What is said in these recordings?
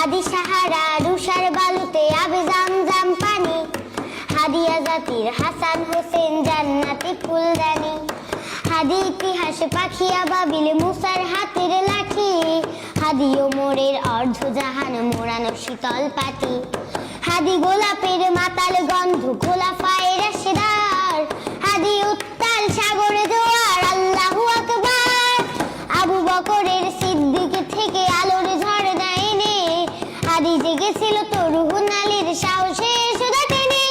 আদি সাহারা রুষার বালুতে আবে জামজাম পানি, হাদিয়া জাতির হাসান হোসেন জান্নাতি ফুলদানি। হাদি ইতিহাসে পাখিয়া বাবিল মুসার হাতের লাঠি, হাদি ওমরের অর্ধ জাহান মোড়ানো শীতল পাটি। হাদি গোলাপের মাতাল গন্ধ খোলাফায়ে রাশেদার, হাদি উত্তাল সাগরে জোয়ার আল্লাহু আকবার। আবু বকরের সিদ্দিক থেকে আলোর ঝর্ণা এনে, হাদি জেগেছিল তরুণ আলীর সাহসে সুধা টেনে।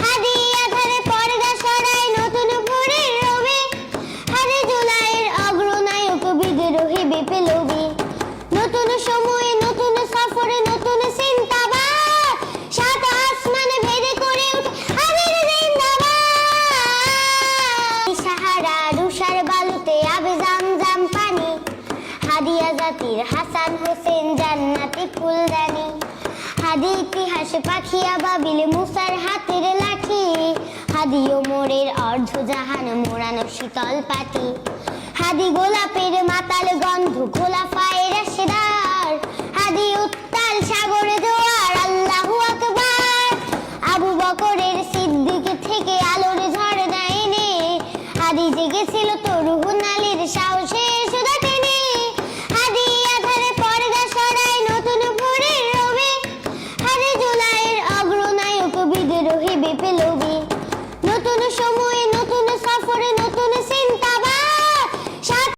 হাদি আধারে পর্দা সরায় নতুন ভোরের রবে, হাদি জুলাইয়ের অগ্রনায়ক বিদ্রোহী বিপ্লবী। নতুন সময়ে নতুন সফরে নতুন চিন্তাবাদ, সাত আসমান ভেদে করে উঠে হাদির জিন্দাবাদ। সাহারা রুষার বালুতে আবে জামজাম পানি, হাদিয়া জাতির হাসান হোসেন জান্নাতি ফুলদানি। হাদি ইতিহাসে পাখিয়া বাবিল মুসার হাতের লাঠি, হাদি ওমরের অর্ধ জাহান মোড়ানো শীতল পাটি। হাদি গোলাপের মাতাল গন্ধ খোলা